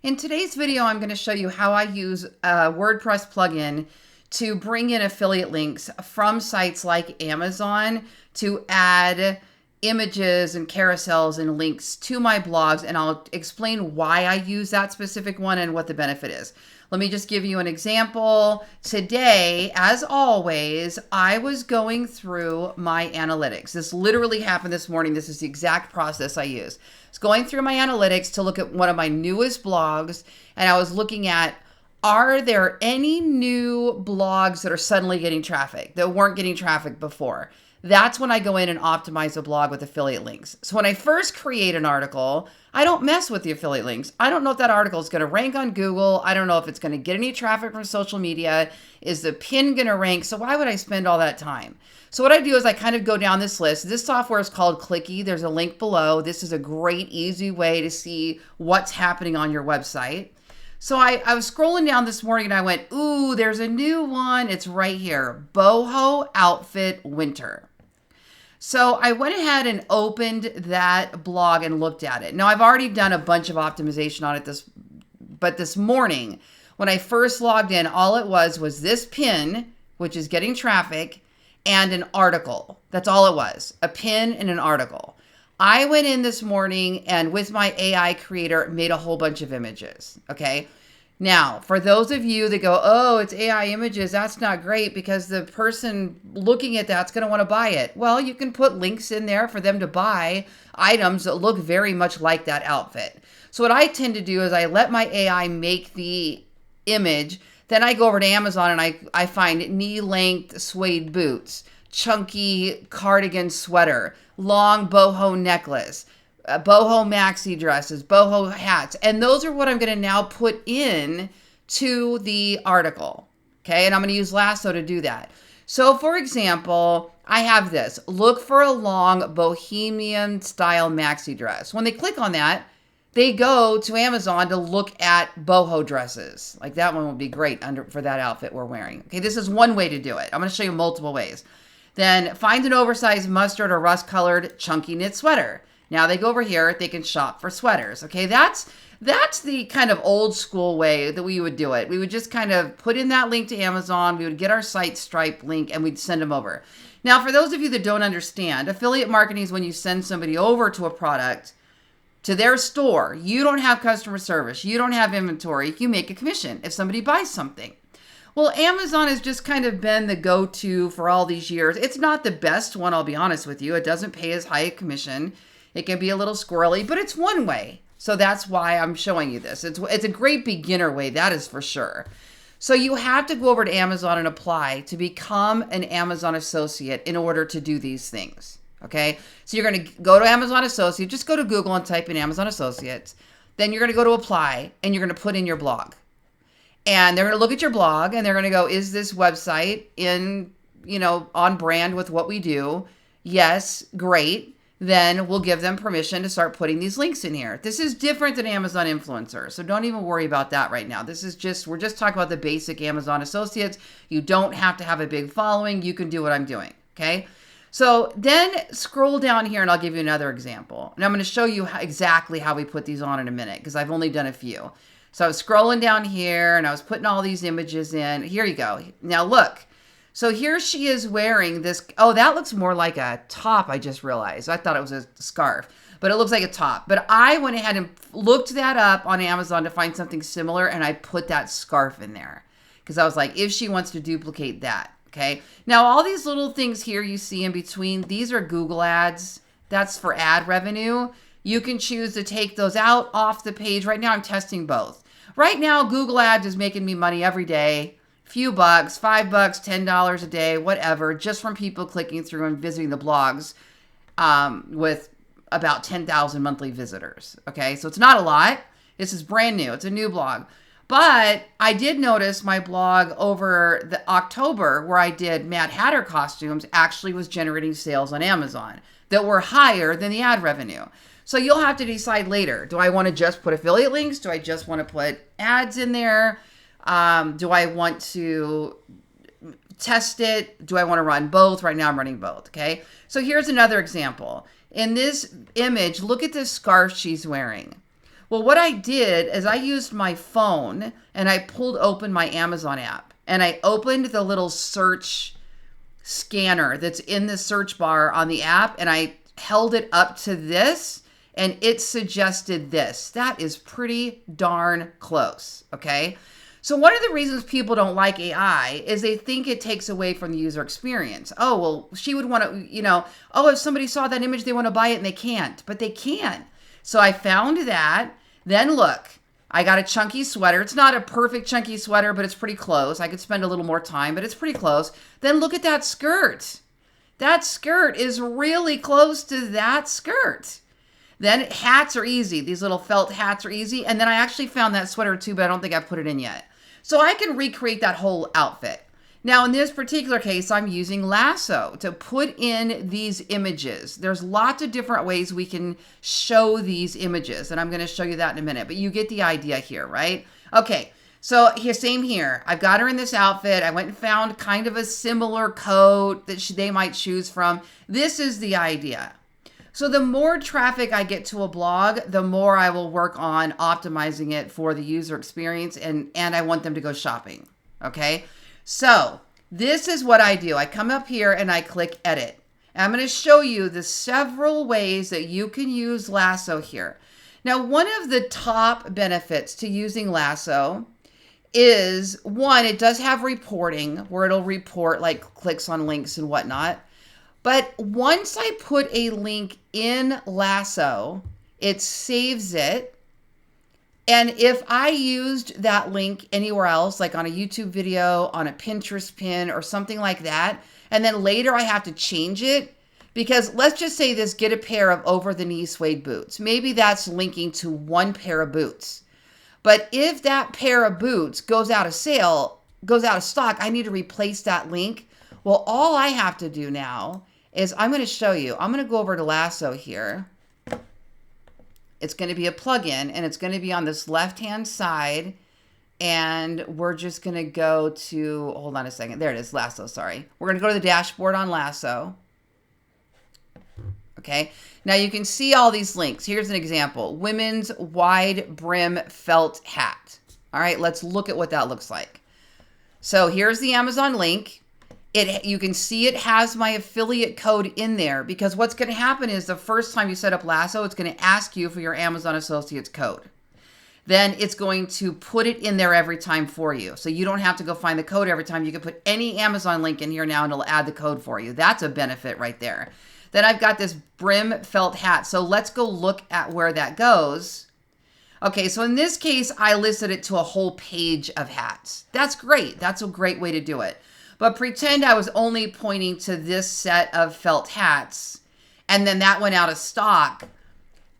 In today's video, I'm going to show you how I use a WordPress plugin to bring in affiliate links from sites like Amazon to add images and carousels and links to my blogs, and I'll explain why I use that specific one and what the benefit is. Let me just give you an example. Today, as always, I was going through my analytics. This literally happened this morning. This is the exact process I use. I was going through my analytics to look at one of my newest blogs, and I was looking at, are there any new blogs that are suddenly getting traffic that weren't getting traffic before? That's when I go in and optimize a blog with affiliate links. So when I first create an article, I don't mess with the affiliate links. I don't know if that article is going to rank on Google. I don't know if it's going to get any traffic from social media. Is the pin going to rank? So why would I spend all that time? So what I do is I kind of go down this list. This software is called Clicky. There's a link below. This is a great, easy way to see what's happening on your website. So I was scrolling down this morning and I went, ooh, there's a new one. It's right here. Boho Outfit Winter. So I went ahead and opened that blog and looked at it. Now I've already done a bunch of optimization on it, but this morning when I first logged in, all it was this pin, which is getting traffic, and an article. That's all it was, a pin and an article. I went in this morning and with my AI creator made a whole bunch of images, okay? Now, for those of you that go, oh, it's AI images, that's not great because the person looking at that's going to want to buy it. Well, you can put links in there for them to buy items that look very much like that outfit. So what I tend to do is I let my AI make the image. Then I go over to Amazon and I find knee-length suede boots, chunky cardigan sweater, long boho necklace, boho maxi dresses, boho hats. And those are what I'm going to now put in to the article. Okay. And I'm going to use Lasso to do that. So for example, I have this, look for a long bohemian style maxi dress. When they click on that, they go to Amazon to look at boho dresses. Like that one would be great for that outfit we're wearing. Okay. This is one way to do it. I'm going to show you multiple ways. Then find an oversized mustard or rust colored chunky knit sweater. Now they go over here, they can shop for sweaters. Okay, that's the kind of old school way that we would do it. We would just kind of put in that link to Amazon, we would get our site Stripe link, and we'd send them over. Now, for those of you that don't understand, affiliate marketing is when you send somebody over to a product, to their store. You don't have customer service, you don't have inventory, you make a commission if somebody buys something. Well, Amazon has just kind of been the go-to for all these years. It's not the best one, I'll be honest with you. It doesn't pay as high a commission. It can be a little squirrely, but it's one way. So that's why I'm showing you this. It's a great beginner way, that is for sure. So you have to go over to Amazon and apply to become an Amazon associate in order to do these things, okay? So you're going to go to Amazon associate, just go to Google and type in Amazon associates. Then you're going to go to apply and you're going to put in your blog. And they're going to look at your blog and they're going to go, is this website on brand with what we do? Yes, great. Then we'll give them permission to start putting these links in here. This is different than Amazon influencers, so don't even worry about that right now. We're just talking about the basic Amazon associates. You don't have to have a big following. You can do what I'm doing, okay? So then scroll down here and I'll give you another example. And I'm going to show you exactly how we put these on in a minute because I've only done a few. So I was scrolling down here and I was putting all these images in. Here you go. Now look. So here she is wearing this. Oh, that looks more like a top, I just realized. I thought it was a scarf, but it looks like a top. But I went ahead and looked that up on Amazon to find something similar, and I put that scarf in there because I was like, if she wants to duplicate that, okay? Now, all these little things here you see in between, these are Google ads. That's for ad revenue. You can choose to take those out off the page. Right now, I'm testing both. Right now, Google ads is making me money every day. Few bucks, $5, $10 a day, whatever, just from people clicking through and visiting the blogs with about 10,000 monthly visitors. Okay, so it's not a lot. This is brand new. It's a new blog. But I did notice my blog over the October where I did Mad Hatter costumes actually was generating sales on Amazon that were higher than the ad revenue. So you'll have to decide later. Do I want to just put affiliate links? Do I just want to put ads in there? Do I want to test it? Do I want to run both? Right now I'm running both, okay? So here's another example. In this image, look at this scarf she's wearing. Well, what I did is I used my phone and I pulled open my Amazon app and I opened the little search scanner that's in the search bar on the app and I held it up to this and it suggested this. That is pretty darn close, okay? So one of the reasons people don't like AI is they think it takes away from the user experience. Oh, well, she would want to, oh, if somebody saw that image, they want to buy it and they can't, but they can. So I found that. Then look, I got a chunky sweater. It's not a perfect chunky sweater, but it's pretty close. I could spend a little more time, but it's pretty close. Then look at that skirt. That skirt is really close to that skirt. Then hats are easy. These little felt hats are easy. And then I actually found that sweater too, but I don't think I've put it in yet. So I can recreate that whole outfit. Now, in this particular case, I'm using Lasso to put in these images. There's lots of different ways we can show these images, and I'm going to show you that in a minute, but you get the idea here, right? Okay, so here, same here. I've got her in this outfit. I went and found kind of a similar coat that they might choose from. This is the idea. So the more traffic I get to a blog, the more I will work on optimizing it for the user experience, and I want them to go shopping, okay? So this is what I do. I come up here and I click edit. And I'm going to show you the several ways that you can use Lasso here. Now, one of the top benefits to using Lasso is, one, it does have reporting where it'll report like clicks on links and whatnot. But once I put a link in Lasso, it saves it. And if I used that link anywhere else, like on a YouTube video, on a Pinterest pin or something like that, and then later I have to change it, because let's just say this, get a pair of over-the-knee suede boots. Maybe that's linking to one pair of boots. But if that pair of boots goes out of stock, I need to replace that link. Well, all I have to do now is I'm going to show you. I'm going to go over to Lasso here. It's going to be a plugin, and it's going to be on this left-hand side. And we're just going to go to, hold on a second. There it is, Lasso, sorry. We're going to go to the dashboard on Lasso. Okay. Now you can see all these links. Here's an example. Women's wide brim felt hat. All right, let's look at what that looks like. So here's the Amazon link. You can see it has my affiliate code in there, because what's going to happen is the first time you set up Lasso, it's going to ask you for your Amazon Associates code. Then it's going to put it in there every time for you. So you don't have to go find the code every time. You can put any Amazon link in here now and it'll add the code for you. That's a benefit right there. Then I've got this brim felt hat. So let's go look at where that goes. Okay, so in this case, I listed it to a whole page of hats. That's great. That's a great way to do it. But pretend I was only pointing to this set of felt hats, and then that went out of stock.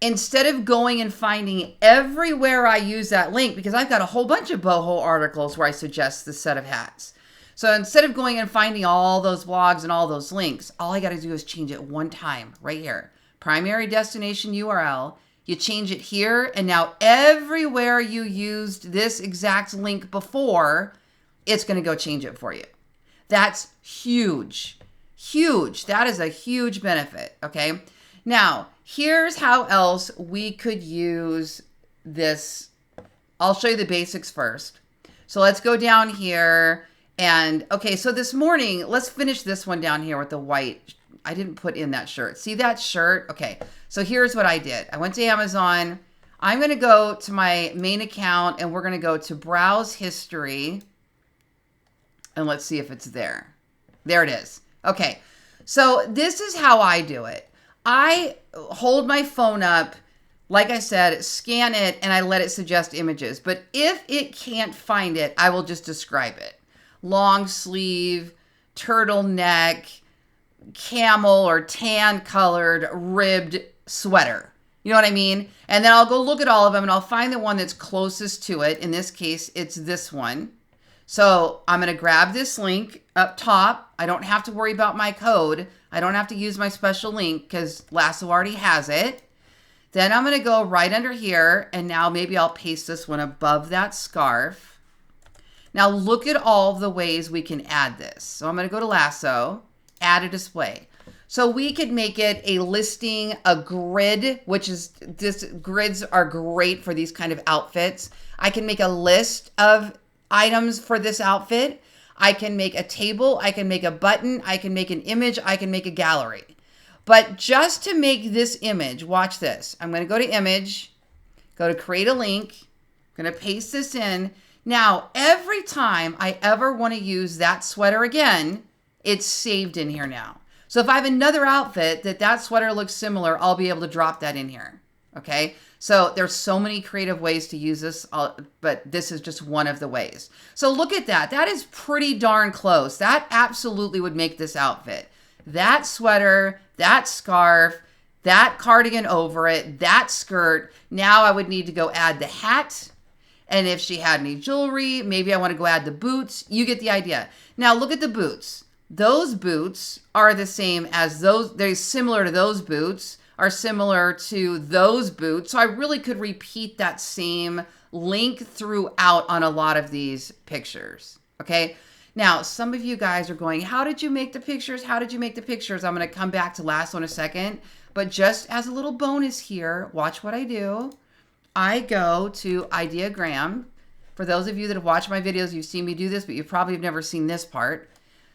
Instead of going and finding everywhere I use that link, because I've got a whole bunch of boho articles where I suggest this set of hats. So instead of going and finding all those blogs and all those links, all I got to do is change it one time right here. Primary destination URL. You change it here, and now everywhere you used this exact link before, it's going to go change it for you. That's huge, huge. That is a huge benefit, okay? Now, here's how else we could use this. I'll show you the basics first. So let's go down here and, okay, so this morning, let's finish this one down here with the white. I didn't put in that shirt. See that shirt? Okay, so here's what I did. I went to Amazon. I'm going to go to my main account and we're going to go to Browse History. And let's see if it's there. There it is. Okay. So this is how I do it. I hold my phone up, like I said, scan it, and I let it suggest images. But if it can't find it, I will just describe it. Long sleeve, turtleneck, camel or tan colored ribbed sweater. You know what I mean? And then I'll go look at all of them and I'll find the one that's closest to it. In this case, it's this one. So I'm going to grab this link up top. I don't have to worry about my code. I don't have to use my special link because Lasso already has it. Then I'm going to go right under here. And now maybe I'll paste this one above that scarf. Now look at all the ways we can add this. So I'm going to go to Lasso, add a display. So we could make it a listing, a grid, which is this grids are great for these kind of outfits. I can make a list of items for this outfit. I can make a table, I can make a button, I can make an image, I can make a gallery. But just to make this image, watch this. I'm going to go to image, go to create a link. I'm going to paste this in. Now, every time I ever want to use that sweater again, it's saved in here now. So if I have another outfit that sweater looks similar, I'll be able to drop that in here. Okay. So there's so many creative ways to use this, but this is just one of the ways. So look at that. That is pretty darn close. That absolutely would make this outfit. That sweater, that scarf, that cardigan over it, that skirt. Now I would need to go add the hat. And if she had any jewelry, maybe I want to go add the boots. You get the idea. Now look at the boots. Those boots are the same as those. They're similar to those boots, are similar to those boots. So I really could repeat that same link throughout on a lot of these pictures. Okay. Now, some of you guys are going, how did you make the pictures? How did you make the pictures? I'm going to come back to Lasso in a second. But just as a little bonus here, watch what I do. I go to Ideogram. For those of you that have watched my videos, you've seen me do this, but you probably have never seen this part.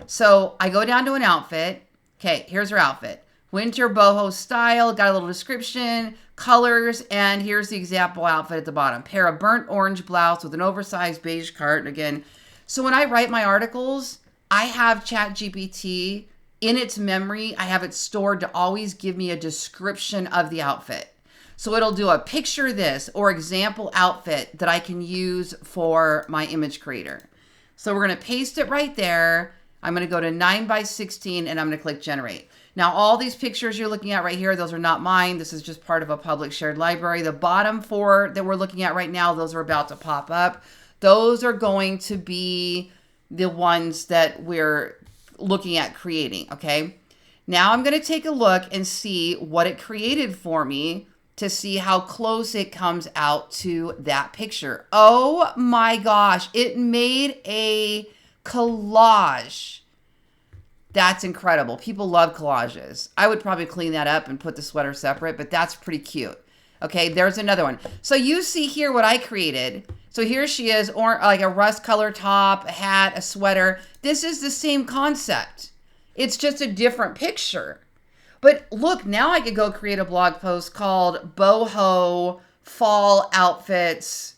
So I go down to an outfit. Okay, here's her outfit. Winter boho style, got a little description, colors, and here's the example outfit at the bottom. Pair of burnt orange blouse with an oversized beige cart. Again, so when I write my articles, I have ChatGPT in its memory. I have it stored to always give me a description of the outfit. So it'll do a picture this or example outfit that I can use for my image creator. So we're going to paste it right there. I'm going to go to 9:16 and I'm going to click generate. Now, all these pictures you're looking at right here, those are not mine. This is just part of a public shared library. The bottom 4 that we're looking at right now, those are about to pop up. Those are going to be the ones that we're looking at creating, okay? Now I'm going to take a look and see what it created for me to see how close it comes out to that picture. Oh my gosh, it made a collage. That's incredible. People love collages. I would probably clean that up and put the sweater separate, but that's pretty cute. Okay, there's another one. So you see here what I created. So here she is, or like a rust color top, a hat, a sweater. This is the same concept. It's just a different picture. But look, now I could go create a blog post called boho fall outfits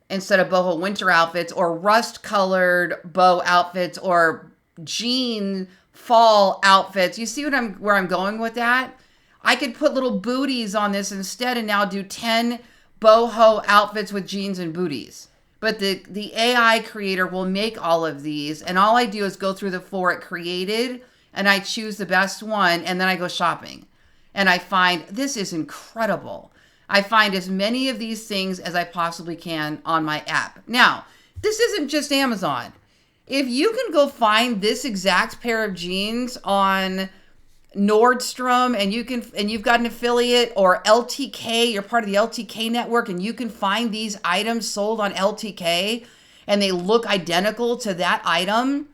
instead of boho winter outfits, or rust colored bow outfits, or jean fall outfits. You see where I'm going with that? I could put little booties on this instead and now do 10 boho outfits with jeans and booties. But the AI creator will make all of these, and all I do is go through the 4 it created, and I choose the best one, and then I go shopping. And I find this is incredible. I find as many of these things as I possibly can on my app. Now, this isn't just Amazon. If you can go find this exact pair of jeans on Nordstrom and you've got an affiliate, or LTK, you're part of the LTK network, and you can find these items sold on LTK and they look identical to that item,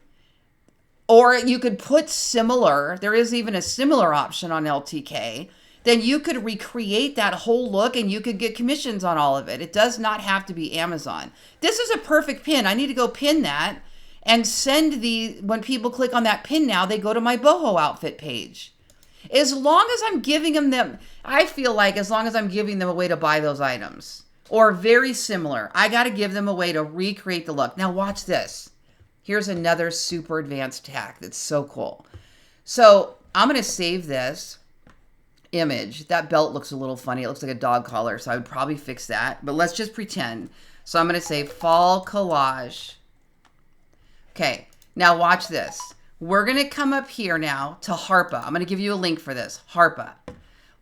or you could put similar, there is even a similar option on LTK, then you could recreate that whole look and you could get commissions on all of it. It does not have to be Amazon. This is a perfect pin. I need to go pin that and send when people click on that pin now, they go to my boho outfit page. As long as I'm giving them, I feel like as long as I'm giving them a way to buy those items or very similar, I got to give them a way to recreate the look. Now watch this. Here's another super advanced hack that's so cool. So I'm going to save this image. That belt looks a little funny. It looks like a dog collar, so I would probably fix that. But let's just pretend. So I'm going to say fall collage. Okay, now watch this. We're going to come up here now to Harpa. I'm going to give you a link for this. Harpa.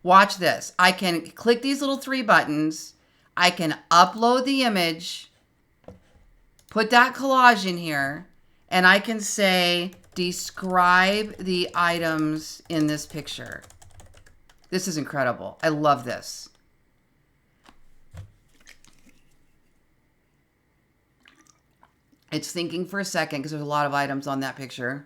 Watch this. I can click these little 3 buttons. I can upload the image, put that collage in here, and I can say, describe the items in this picture. This is incredible. I love this. It's thinking for a second because there's a lot of items on that picture.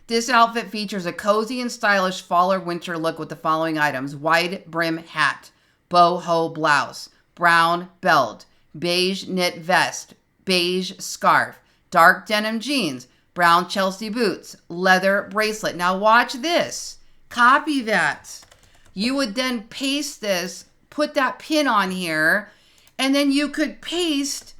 This outfit features a cozy and stylish fall or winter look with the following items: wide brim hat, boho blouse, brown belt, beige knit vest, beige scarf, dark denim jeans, brown Chelsea boots, leather bracelet. Now watch this. Copy that. You would then paste this, put that pin on here, and then you could paste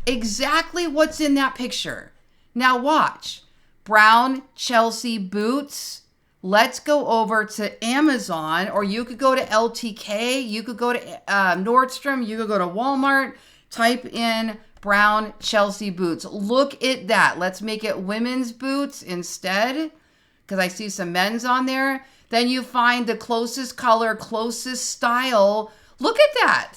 exactly what's in that picture. Now watch. Brown Chelsea boots. Let's go over to Amazon, or you could go to LTK. You could go to Nordstrom. You could go to Walmart. Type in brown Chelsea boots. Look at that. Let's make it women's boots instead, because I see some men's on there. Then you find the closest color, closest style. Look at that.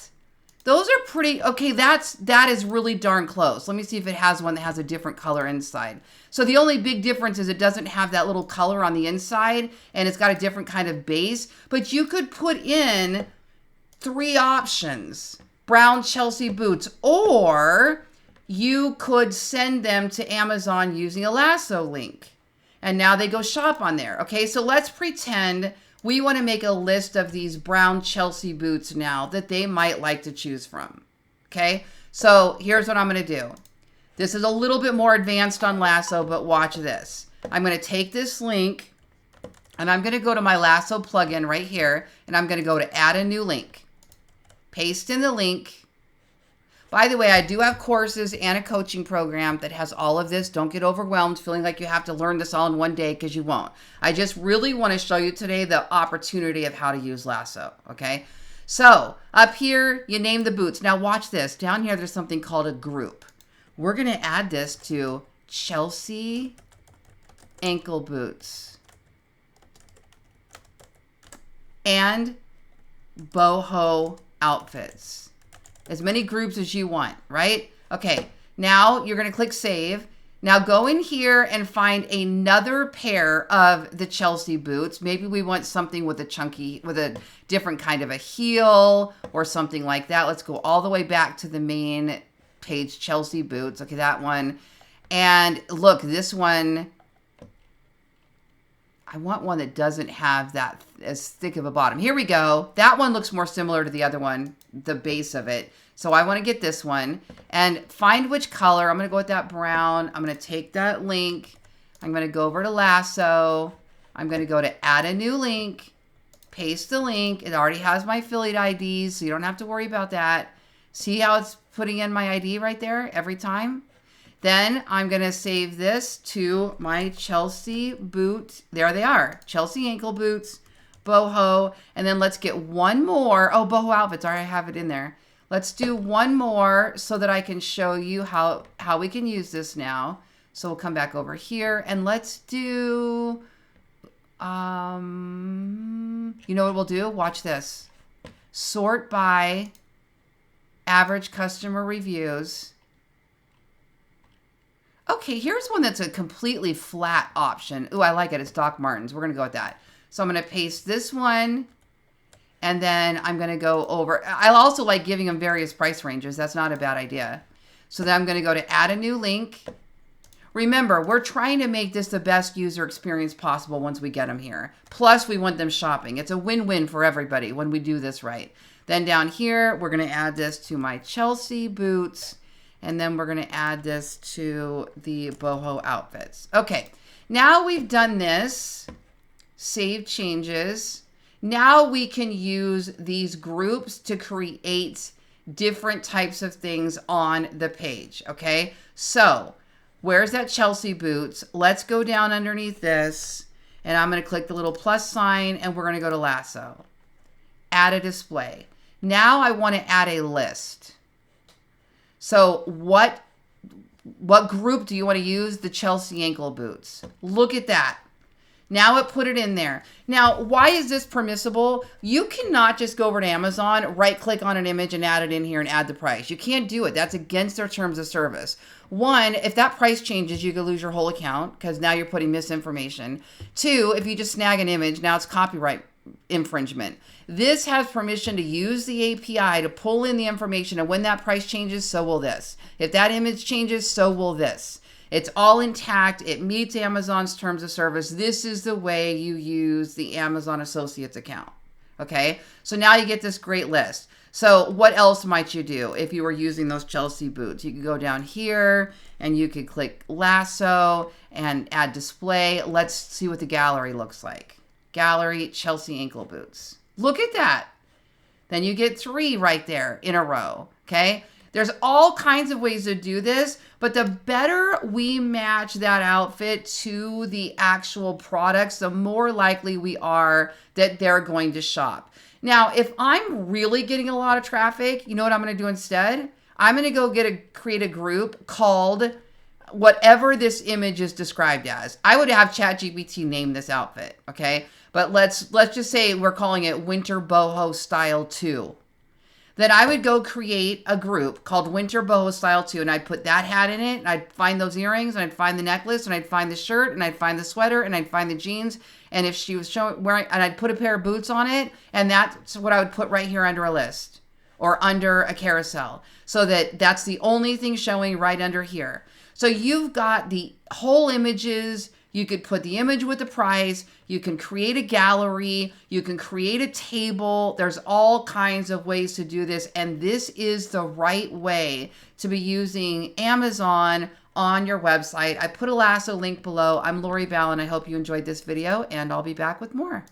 Those are pretty, okay, that is really darn close. Let me see if it has one that has a different color inside. So the only big difference is it doesn't have that little color on the inside, and it's got a different kind of base. But you could put in 3 options. Brown Chelsea boots, or you could send them to Amazon using a Lasso link. And now they go shop on there. Okay, so let's pretend we want to make a list of these brown Chelsea boots now that they might like to choose from. Okay, so here's what I'm going to do. This is a little bit more advanced on Lasso, but watch this. I'm going to take this link and I'm going to go to my Lasso plugin right here, and I'm going to go to add a new link. Paste in the link. By the way, I do have courses and a coaching program that has all of this. Don't get overwhelmed feeling like you have to learn this all in one day, because you won't. I just really want to show you today the opportunity of how to use Lasso, okay? So up here, you name the boots. Now watch this. Down here, there's something called a group. We're going to add this to Chelsea ankle boots and boho outfits. As many groups as you want, right? Okay, now you're going to click save. Now go in here and find another pair of the Chelsea boots. Maybe we want something with a different kind of a heel or something like that. Let's go all the way back to the main page, Chelsea boots. Okay, that one. And look, this one, I want one that doesn't have that as thick of a bottom. Here we go. That one looks more similar to the other one, the base of it. So I want to get this one and find which color. I'm going to go with that brown. I'm going to take that link. I'm going to go over to Lasso. I'm going to go to add a new link, paste the link. It already has my affiliate IDs, so you don't have to worry about that. See how it's putting in my ID right there every time? Then I'm going to save this to my Chelsea boot. There they are. Chelsea ankle boots, boho. And then let's get one more. Oh, boho outfits. I already have it in there. Let's do one more so that I can show you how we can use this now. So we'll come back over here and let's do, you know what we'll do? Watch this. Sort by average customer reviews. Okay, here's one that's a completely flat option. Ooh, I like it. It's Doc Martens. We're going to go with that. So I'm going to paste this one. And then I'm going to go over. I also like giving them various price ranges. That's not a bad idea. So then I'm going to go to add a new link. Remember, we're trying to make this the best user experience possible once we get them here. Plus, we want them shopping. It's a win-win for everybody when we do this right. Then down here, we're going to add this to my Chelsea boots. And then we're going to add this to the boho outfits. Okay, now we've done this. Save changes. Now we can use these groups to create different types of things on the page, okay? So where's that Chelsea boots? Let's go down underneath this, and I'm going to click the little plus sign, and we're going to go to Lasso. Add a display. Now I want to add a list. So what group do you want to use? The Chelsea ankle boots. Look at that. Now it put it in there. Now, why is this permissible? You cannot just go over to Amazon, right click on an image and add it in here and add the price. You can't do it. That's against their terms of service. One, if that price changes, you could lose your whole account because now you're putting misinformation. Two, if you just snag an image, now it's copyright infringement. This has permission to use the API to pull in the information, and when that price changes, so will this. If that image changes, so will this. It's all intact. It meets Amazon's terms of service. This is the way you use the Amazon Associates account. Okay, so now you get this great list. So what else might you do if you were using those Chelsea boots? You could go down here and you could click Lasso and add display. Let's see what the gallery looks like. Gallery, Chelsea ankle boots. Look at that. Then you get 3 right there in a row, okay? There's all kinds of ways to do this, but the better we match that outfit to the actual products, the more likely we are that they're going to shop. Now, if I'm really getting a lot of traffic, you know what I'm going to do instead? I'm going to go create a group called whatever this image is described as. I would have ChatGPT name this outfit, okay? But let's just say we're calling it Winter Boho Style 2. Then I would go create a group called Winter Boho Style 2, and I'd put that hat in it, and I'd find those earrings, and I'd find the necklace, and I'd find the shirt, and I'd find the sweater, and I'd find the jeans, and if she was wearing, and I'd put a pair of boots on it, and that's what I would put right here under a list or under a carousel, so that's the only thing showing right under here. So you've got the whole images. You could put the image with the price. You can create a gallery. You can create a table. There's all kinds of ways to do this. And this is the right way to be using Amazon on your website. I put a Lasso link below. I'm Lori Ballen. I hope you enjoyed this video, and I'll be back with more.